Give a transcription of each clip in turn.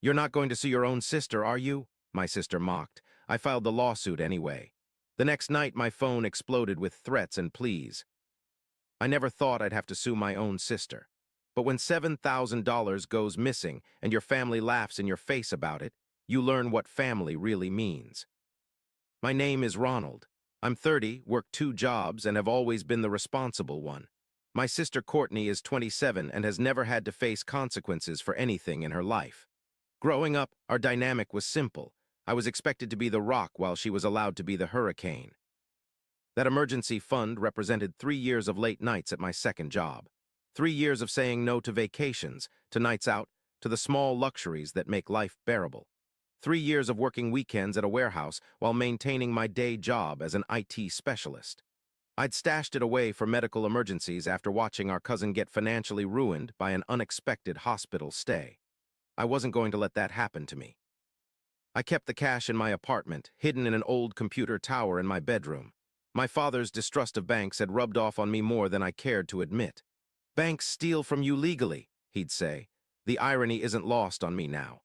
You're not going to see your own sister, are you? My sister mocked. I filed the lawsuit anyway. The next night, my phone exploded with threats and pleas. I never thought I'd have to sue my own sister. But when $7,000 goes missing and your family laughs in your face about it, you learn what family really means. My name is Ronald. I'm 30, work 2 jobs, and have always been the responsible one. My sister Courtney is 27 and has never had to face consequences for anything in her life. Growing up, our dynamic was simple. I was expected to be the rock while she was allowed to be the hurricane. That emergency fund represented 3 years of late nights at my second job. 3 years of saying no to vacations, to nights out, to the small luxuries that make life bearable. 3 years of working weekends at a warehouse while maintaining my day job as an IT specialist. I'd stashed it away for medical emergencies after watching our cousin get financially ruined by an unexpected hospital stay. I wasn't going to let that happen to me. I kept the cash in my apartment, hidden in an old computer tower in my bedroom. My father's distrust of banks had rubbed off on me more than I cared to admit. "Banks steal from you legally," he'd say. The irony isn't lost on me now.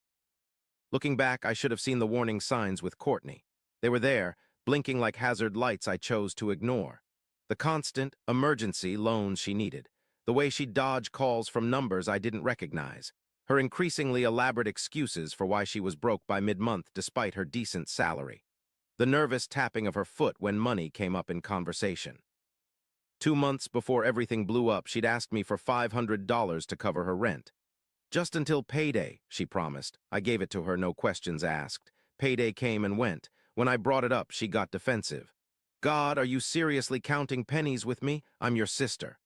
Looking back, I should have seen the warning signs with Courtney. They were there, blinking like hazard lights I chose to ignore. The constant, emergency loans she needed. The way she'd dodge calls from numbers I didn't recognize. Her increasingly elaborate excuses for why she was broke by mid-month despite her decent salary. The nervous tapping of her foot when money came up in conversation. 2 months before everything blew up, she'd asked me for $500 to cover her rent. Just until payday, she promised. I gave it to her, no questions asked. Payday came and went. When I brought it up, she got defensive. "God, are you seriously counting pennies with me? I'm your sister."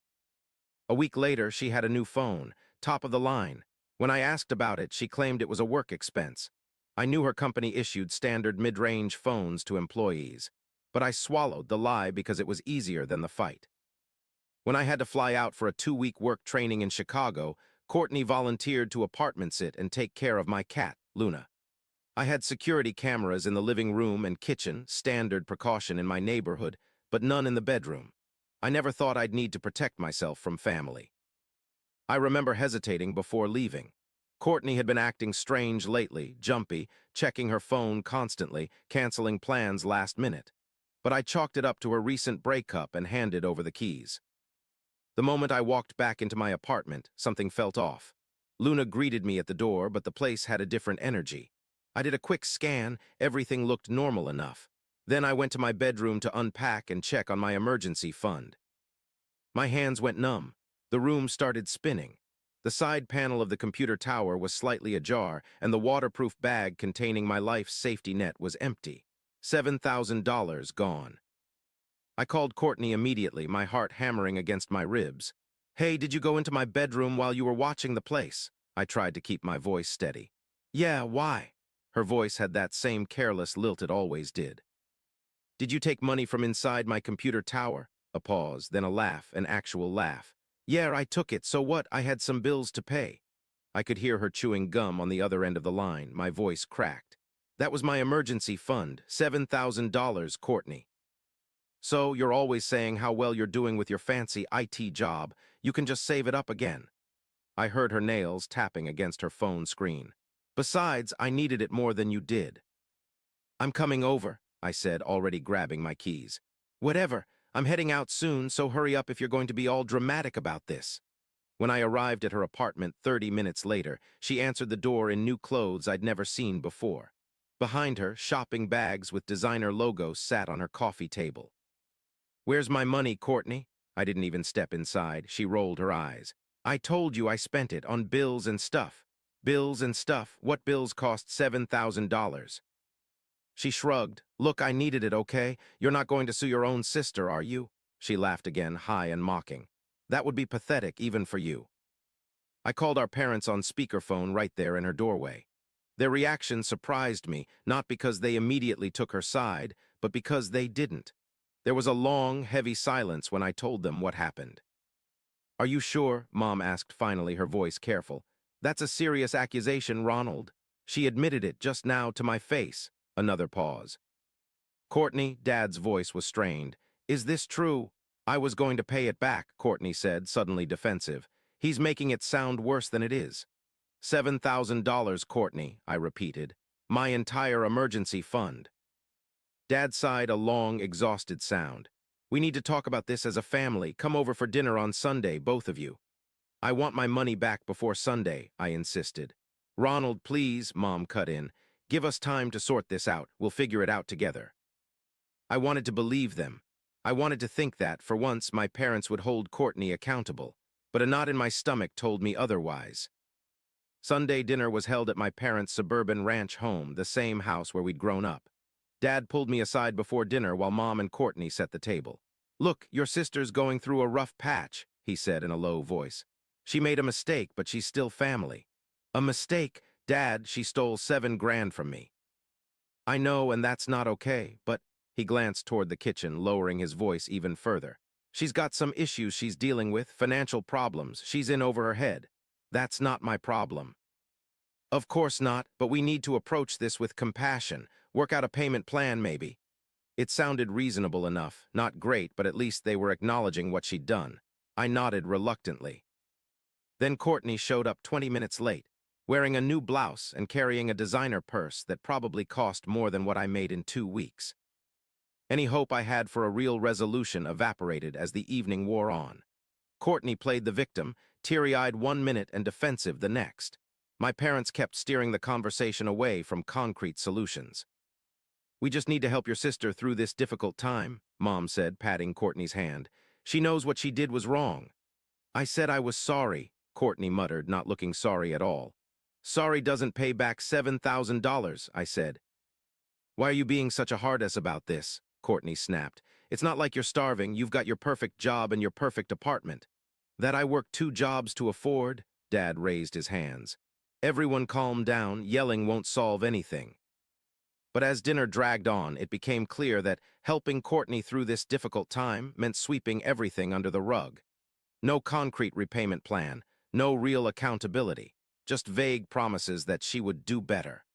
A week later, she had a new phone, top of the line. When I asked about it, she claimed it was a work expense. I knew her company issued standard mid-range phones to employees, but I swallowed the lie because it was easier than the fight. When I had to fly out for a 2-week work training in Chicago, Courtney volunteered to apartment sit and take care of my cat, Luna. I had security cameras in the living room and kitchen, standard precaution in my neighborhood, but none in the bedroom. I never thought I'd need to protect myself from family. I remember hesitating before leaving. Courtney had been acting strange lately, jumpy, checking her phone constantly, canceling plans last minute. But I chalked it up to her recent breakup and handed over the keys. The moment I walked back into my apartment, something felt off. Luna greeted me at the door, but the place had a different energy. I did a quick scan, everything looked normal enough. Then I went to my bedroom to unpack and check on my emergency fund. My hands went numb. The room started spinning. The side panel of the computer tower was slightly ajar, and the waterproof bag containing my life's safety net was empty. $7,000 gone. I called Courtney immediately, my heart hammering against my ribs. "Hey, did you go into my bedroom while you were watching the place?" I tried to keep my voice steady. "Yeah, why?" Her voice had that same careless lilt it always did. "Did you take money from inside my computer tower?" A pause, then a laugh, an actual laugh. "Yeah, I took it, so what? I had some bills to pay." I could hear her chewing gum on the other end of the line, my voice cracked. "That was my emergency fund, $7,000, Courtney." "So, you're always saying how well you're doing with your fancy IT job. You can just save it up again." I heard her nails tapping against her phone screen. "Besides, I needed it more than you did." "I'm coming over," I said, already grabbing my keys. "Whatever. I'm heading out soon, so hurry up if you're going to be all dramatic about this." When I arrived at her apartment 30 minutes later, she answered the door in new clothes I'd never seen before. Behind her, shopping bags with designer logos sat on her coffee table. "Where's my money, Courtney?" I didn't even step inside. She rolled her eyes. "I told you I spent it on bills and stuff." "Bills and stuff? What bills cost $7,000? She shrugged. "Look, I needed it, okay? You're not going to sue your own sister, are you?" She laughed again, high and mocking. "That would be pathetic, even for you." I called our parents on speakerphone right there in her doorway. Their reaction surprised me, not because they immediately took her side, but because they didn't. There was a long, heavy silence when I told them what happened. "Are you sure?" Mom asked finally, her voice careful. "That's a serious accusation, Ronald. She admitted it just now to my face." Another pause. "Courtney," Dad's voice was strained. "Is this true?" "I was going to pay it back," Courtney said, suddenly defensive. "He's making it sound worse than it is." $7,000, Courtney, I repeated. My entire emergency fund. Dad sighed a long, exhausted sound. We need to talk about this as a family. Come over for dinner on Sunday, both of you. I want my money back before Sunday, I insisted. Ronald, please, Mom cut in. Give us time to sort this out. We'll figure it out together. I wanted to believe them. I wanted to think that, for once, my parents would hold Courtney accountable, but a knot in my stomach told me otherwise. Sunday dinner was held at my parents' suburban ranch home, the same house where we'd grown up. Dad pulled me aside before dinner while Mom and Courtney set the table. Look, your sister's going through a rough patch, he said in a low voice. She made a mistake, but she's still family. A mistake? Dad, she stole $7 grand from me. I know, and that's not okay, but he glanced toward the kitchen, lowering his voice even further. She's got some issues she's dealing with, financial problems. She's in over her head. That's not my problem. Of course not, but we need to approach this with compassion. Work out a payment plan, maybe. It sounded reasonable enough. Not great, but at least they were acknowledging what she'd done. I nodded reluctantly. Then Courtney showed up 20 minutes late, wearing a new blouse and carrying a designer purse that probably cost more than what I made in 2 weeks. Any hope I had for a real resolution evaporated as the evening wore on. Courtney played the victim, teary-eyed 1 minute and defensive the next. My parents kept steering the conversation away from concrete solutions. We just need to help your sister through this difficult time, Mom said, patting Courtney's hand. She knows what she did was wrong. I said I was sorry, Courtney muttered, not looking sorry at all. Sorry doesn't pay back $7,000, I said. Why are you being such a hard-ass about this? Courtney snapped. It's not like you're starving. You've got your perfect job and your perfect apartment. That I work 2 jobs to afford? Dad raised his hands. Everyone calmed down. Yelling won't solve anything. But as dinner dragged on, it became clear that helping Courtney through this difficult time meant sweeping everything under the rug. No concrete repayment plan, no real accountability, just vague promises that she would do better.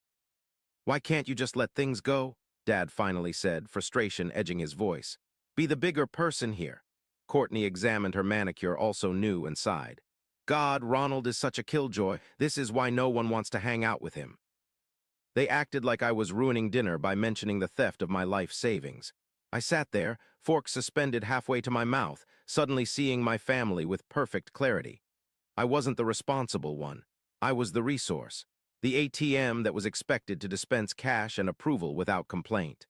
Why can't you just let things go? Dad finally said, frustration edging his voice. Be the bigger person here. Courtney examined her manicure, also new, and sighed. God, Ronald is such a killjoy. This is why no one wants to hang out with him. They acted like I was ruining dinner by mentioning the theft of my life savings. I sat there, fork suspended halfway to my mouth, suddenly seeing my family with perfect clarity. I wasn't the responsible one. I was the resource. The ATM that was expected to dispense cash and approval without complaint.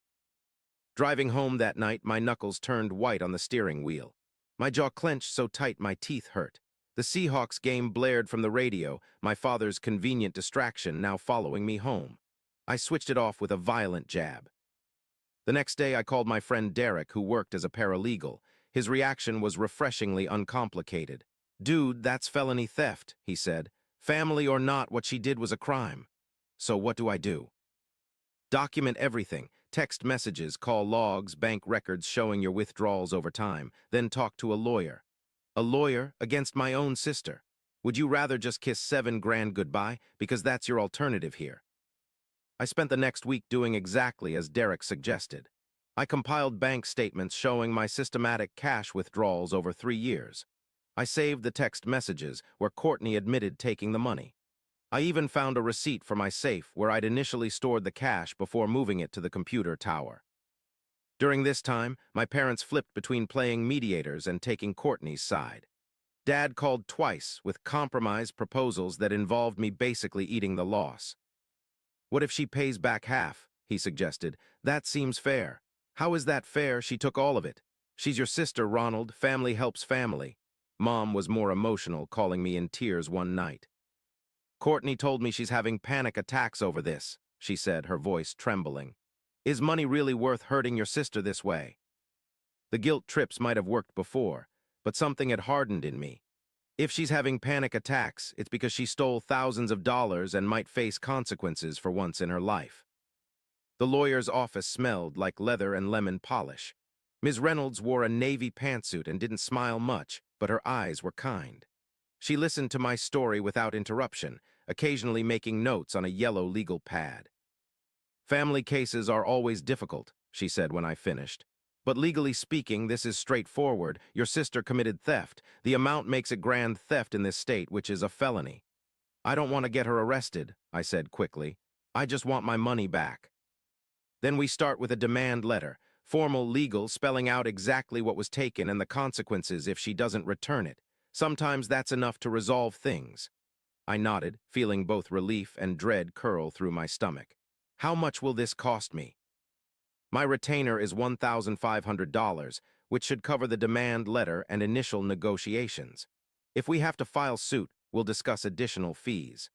Driving home that night, my knuckles turned white on the steering wheel. My jaw clenched so tight my teeth hurt. The Seahawks game blared from the radio, my father's convenient distraction now following me home. I switched it off with a violent jab. The next day, I called my friend Derek, who worked as a paralegal. His reaction was refreshingly uncomplicated. Dude, that's felony theft, he said. Family or not, what she did was a crime. So what do I do? Document everything. Text messages, call logs, bank records showing your withdrawals over time. Then talk to a lawyer. A lawyer against my own sister. Would you rather just kiss $7 grand goodbye? Because that's your alternative here. I spent the next week doing exactly as Derek suggested. I compiled bank statements showing my systematic cash withdrawals over 3 years. I saved the text messages where Courtney admitted taking the money. I even found a receipt for my safe where I'd initially stored the cash before moving it to the computer tower. During this time, my parents flipped between playing mediators and taking Courtney's side. Dad called twice with compromise proposals that involved me basically eating the loss. What if she pays back half? He suggested. That seems fair. How is that fair? She took all of it. She's your sister, Ronald. Family helps family. Mom was more emotional, calling me in tears one night. Courtney told me she's having panic attacks over this, she said, her voice trembling. Is money really worth hurting your sister this way? The guilt trips might have worked before, but something had hardened in me. If she's having panic attacks, it's because she stole thousands of dollars and might face consequences for once in her life. The lawyer's office smelled like leather and lemon polish. Ms. Reynolds wore a navy pantsuit and didn't smile much, but her eyes were kind. She listened to my story without interruption, occasionally making notes on a yellow legal pad. Family cases are always difficult, she said when I finished. But legally speaking, this is straightforward. Your sister committed theft. The amount makes it grand theft in this state, which is a felony. I don't want to get her arrested, I said quickly. I just want my money back. Then we start with a demand letter, formal legal spelling out exactly what was taken and the consequences if she doesn't return it. Sometimes that's enough to resolve things. I nodded, feeling both relief and dread curl through my stomach. How much will this cost me? My retainer is $1,500, which should cover the demand letter and initial negotiations. If we have to file suit, we'll discuss additional fees.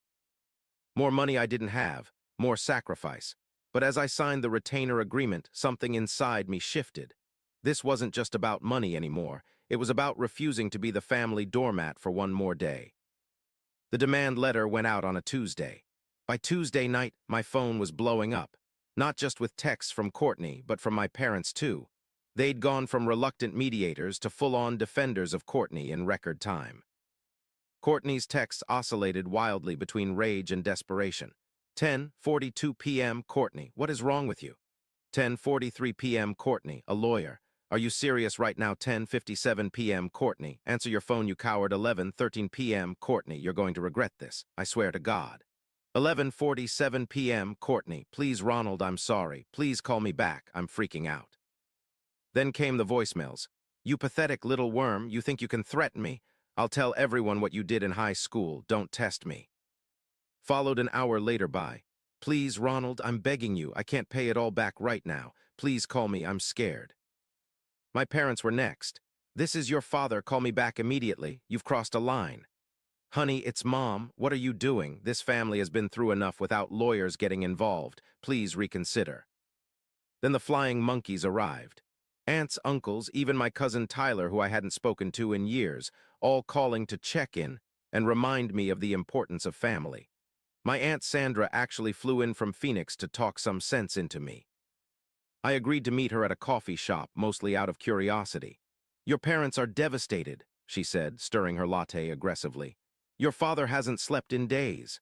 More money I didn't have, more sacrifice. But as I signed the retainer agreement, something inside me shifted. This wasn't just about money anymore. It was about refusing to be the family doormat for one more day. The demand letter went out on a Tuesday. By Tuesday night, my phone was blowing up. Not just with texts from Courtney, but from my parents too. They'd gone from reluctant mediators to full-on defenders of Courtney in record time. Courtney's texts oscillated wildly between rage and desperation. 10:42 p.m. Courtney, what is wrong with you? 10:43 p.m. Courtney, a lawyer. Are you serious right now? 10:57 p.m. Courtney, answer your phone, you coward. 11:13 p.m. Courtney, you're going to regret this. I swear to God. 11:47 p.m. Courtney, please Ronald, I'm sorry. Please call me back. I'm freaking out. Then came the voicemails. You pathetic little worm, you think you can threaten me? I'll tell everyone what you did in high school. Don't test me. Followed an hour later by, please Ronald, I'm begging you. I can't pay it all back right now. Please call me. I'm scared. My parents were next. This is your father. Call me back immediately. You've crossed a line. Honey, it's Mom. What are you doing? This family has been through enough without lawyers getting involved. Please reconsider. Then the flying monkeys arrived. Aunts, uncles, even my cousin Tyler, who I hadn't spoken to in years, all calling to check in and remind me of the importance of family. My Aunt Sandra actually flew in from Phoenix to talk some sense into me. I agreed to meet her at a coffee shop, mostly out of curiosity. Your parents are devastated, she said, stirring her latte aggressively. Your father hasn't slept in days.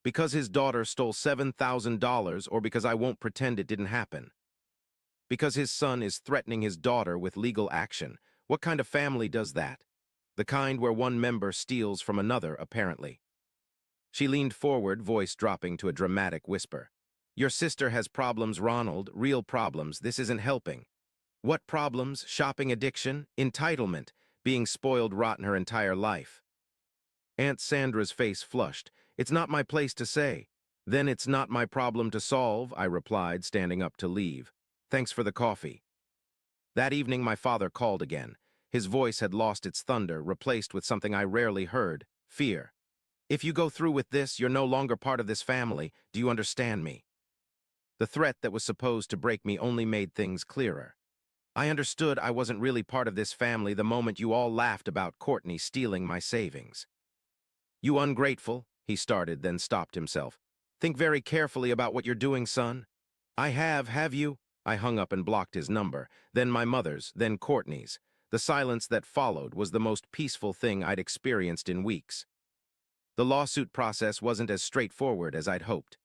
Because his daughter stole $7,000 or because I won't pretend it didn't happen? Because his son is threatening his daughter with legal action. What kind of family does that? The kind where one member steals from another, apparently. She leaned forward, voice dropping to a dramatic whisper. Your sister has problems, Ronald, real problems. This isn't helping. What problems? Shopping addiction? Entitlement? Being spoiled rotten her entire life. Aunt Sandra's face flushed. It's not my place to say. Then it's not my problem to solve, I replied, standing up to leave. Thanks for the coffee. That evening my father called again. His voice had lost its thunder, replaced with something I rarely heard, fear. If you go through with this, you're no longer part of this family. Do you understand me? The threat that was supposed to break me only made things clearer. I understood I wasn't really part of this family the moment you all laughed about Courtney stealing my savings. You ungrateful, he started, then stopped himself. Think very carefully about what you're doing, son. I have you? I hung up and blocked his number, then my mother's, then Courtney's. The silence that followed was the most peaceful thing I'd experienced in weeks. The lawsuit process wasn't as straightforward as I'd hoped.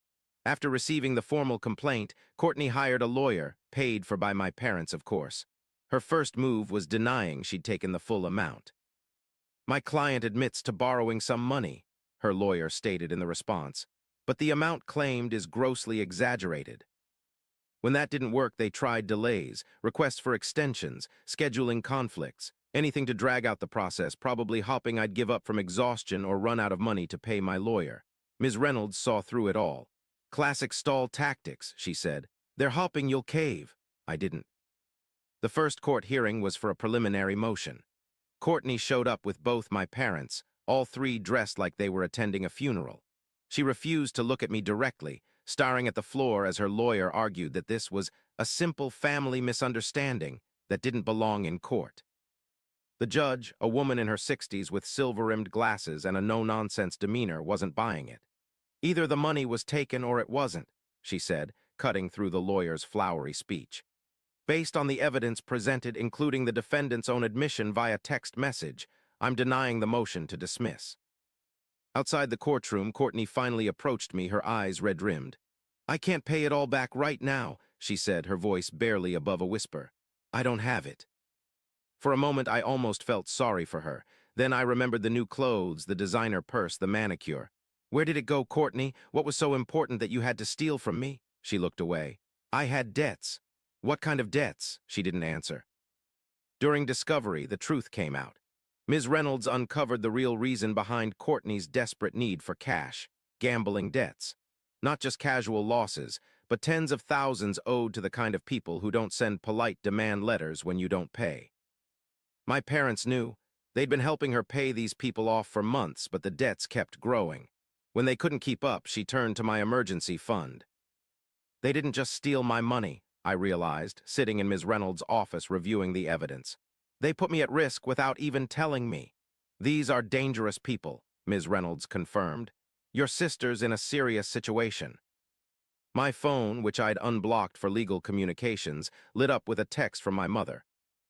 After receiving the formal complaint, Courtney hired a lawyer, paid for by my parents, of course. Her first move was denying she'd taken the full amount. My client admits to borrowing some money, her lawyer stated in the response, but the amount claimed is grossly exaggerated. When that didn't work, they tried delays, requests for extensions, scheduling conflicts, anything to drag out the process, probably hoping I'd give up from exhaustion or run out of money to pay my lawyer. Ms. Reynolds saw through it all. Classic stall tactics, she said. They're hoping you'll cave. I didn't. The first court hearing was for a preliminary motion. Courtney showed up with both my parents, all three dressed like they were attending a funeral. She refused to look at me directly, staring at the floor as her lawyer argued that this was a simple family misunderstanding that didn't belong in court. The judge, a woman in her 60s with silver-rimmed glasses and a no-nonsense demeanor, wasn't buying it. Either the money was taken or it wasn't, she said, cutting through the lawyer's flowery speech. Based on the evidence presented, including the defendant's own admission via text message, I'm denying the motion to dismiss. Outside the courtroom, Courtney finally approached me, her eyes red-rimmed. I can't pay it all back right now, she said, her voice barely above a whisper. I don't have it. For a moment, I almost felt sorry for her. Then I remembered the new clothes, the designer purse, the manicure. Where did it go, Courtney? What was so important that you had to steal from me? She looked away. I had debts. What kind of debts? She didn't answer. During discovery, the truth came out. Ms. Reynolds uncovered the real reason behind Courtney's desperate need for cash: gambling debts. Not just casual losses, but tens of thousands owed to the kind of people who don't send polite demand letters when you don't pay. My parents knew. They'd been helping her pay these people off for months, but the debts kept growing. When they couldn't keep up, she turned to my emergency fund. They didn't just steal my money, I realized, sitting in Ms. Reynolds' office reviewing the evidence. They put me at risk without even telling me. These are dangerous people, Ms. Reynolds confirmed. Your sister's in a serious situation. My phone, which I'd unblocked for legal communications, lit up with a text from my mother.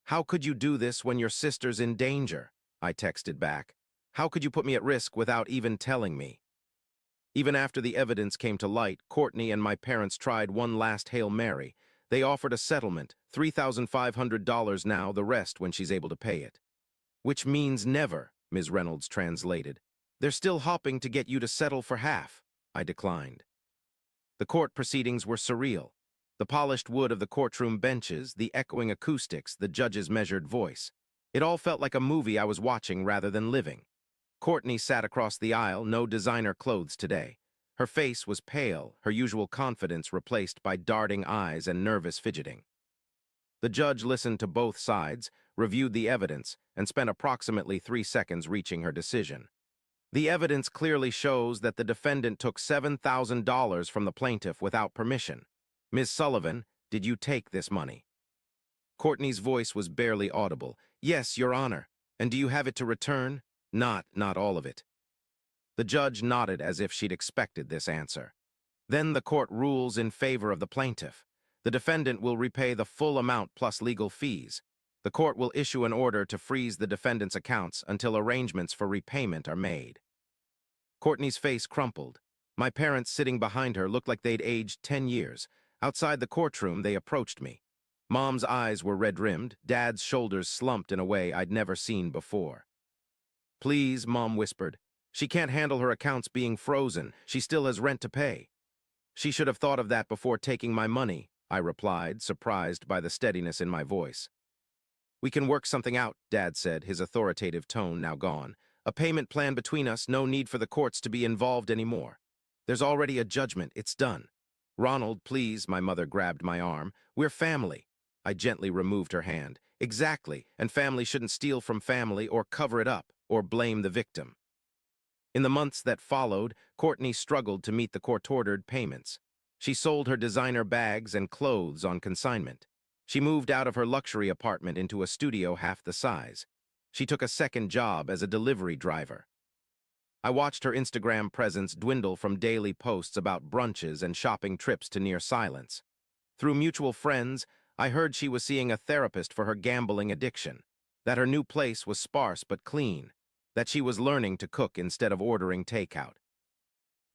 How could you do this when your sister's in danger? I texted back. How could you put me at risk without even telling me? Even after the evidence came to light, Courtney and my parents tried one last Hail Mary. They offered a settlement, $3,500 now, the rest when she's able to pay it. Which means never, Ms. Reynolds translated. They're still hoping to get you to settle for half. I declined. The court proceedings were surreal. The polished wood of the courtroom benches, the echoing acoustics, the judge's measured voice. It all felt like a movie I was watching rather than living. Courtney sat across the aisle, no designer clothes today. Her face was pale, her usual confidence replaced by darting eyes and nervous fidgeting. The judge listened to both sides, reviewed the evidence, and spent approximately 3 seconds reaching her decision. The evidence clearly shows that the defendant took $7,000 from the plaintiff without permission. Ms. Sullivan, did you take this money? Courtney's voice was barely audible. Yes, Your Honor. And do you have it to return? Not all of it. The judge nodded as if she'd expected this answer. Then the court rules in favor of the plaintiff. The defendant will repay the full amount plus legal fees. The court will issue an order to freeze the defendant's accounts until arrangements for repayment are made. Courtney's face crumpled. My parents sitting behind her looked like they'd aged 10 years. Outside the courtroom, they approached me. Mom's eyes were red-rimmed, Dad's shoulders slumped in a way I'd never seen before. Please, Mom whispered. She can't handle her accounts being frozen. She still has rent to pay. She should have thought of that before taking my money, I replied, surprised by the steadiness in my voice. We can work something out, Dad said, his authoritative tone now gone. A payment plan between us, no need for the courts to be involved anymore. There's already a judgment, it's done. Ronald, please, my mother grabbed my arm. We're family. I gently removed her hand. Exactly, and family shouldn't steal from family or cover it up or blame the victim. In the months that followed, Courtney struggled to meet the court-ordered payments. She sold her designer bags and clothes on consignment. She moved out of her luxury apartment into a studio half the size. She took a second job as a delivery driver. I watched her Instagram presence dwindle from daily posts about brunches and shopping trips to near silence. Through mutual friends, I heard she was seeing a therapist for her gambling addiction, that her new place was sparse but clean, that she was learning to cook instead of ordering takeout.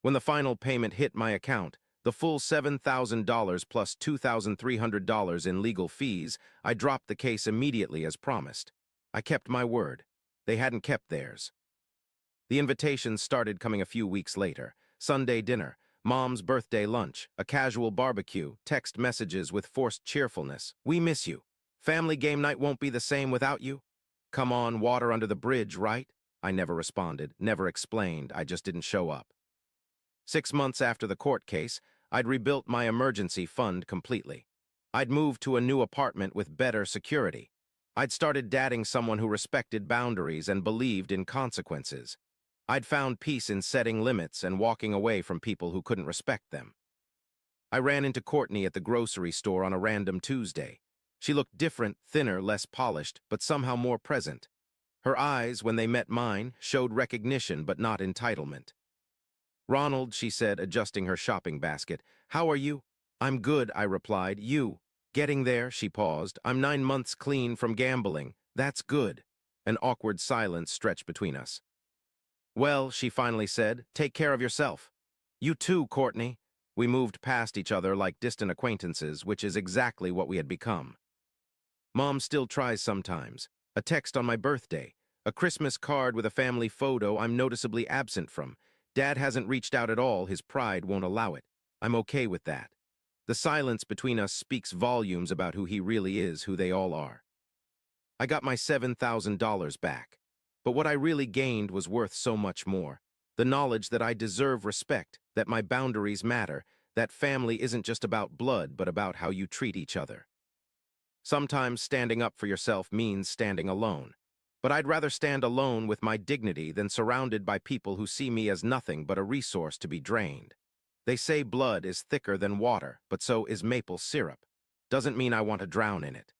When the final payment hit my account, the full $7,000 plus $2,300 in legal fees, I dropped the case immediately as promised. I kept my word. They hadn't kept theirs. The invitations started coming a few weeks later. Sunday dinner, Mom's birthday lunch, a casual barbecue, text messages with forced cheerfulness. We miss you. Family game night won't be the same without you. Come on, water under the bridge, right? I never responded, never explained, I just didn't show up. 6 months after the court case, I'd rebuilt my emergency fund completely. I'd moved to a new apartment with better security. I'd started dating someone who respected boundaries and believed in consequences. I'd found peace in setting limits and walking away from people who couldn't respect them. I ran into Courtney at the grocery store on a random Tuesday. She looked different, thinner, less polished, but somehow more present. Her eyes, when they met mine, showed recognition but not entitlement. Ronald, she said, adjusting her shopping basket. How are you? I'm good, I replied. You? Getting there, she paused. I'm 9 months clean from gambling. That's good. An awkward silence stretched between us. Well, she finally said, take care of yourself. You too, Courtney. We moved past each other like distant acquaintances, which is exactly what we had become. Mom still tries sometimes. A text on my birthday. A Christmas card with a family photo I'm noticeably absent from. Dad hasn't reached out at all, his pride won't allow it. I'm okay with that. The silence between us speaks volumes about who he really is, who they all are. I got my $7,000 back. But what I really gained was worth so much more. The knowledge that I deserve respect, that my boundaries matter, that family isn't just about blood, but about how you treat each other. Sometimes standing up for yourself means standing alone. But I'd rather stand alone with my dignity than surrounded by people who see me as nothing but a resource to be drained. They say blood is thicker than water, but so is maple syrup. Doesn't mean I want to drown in it.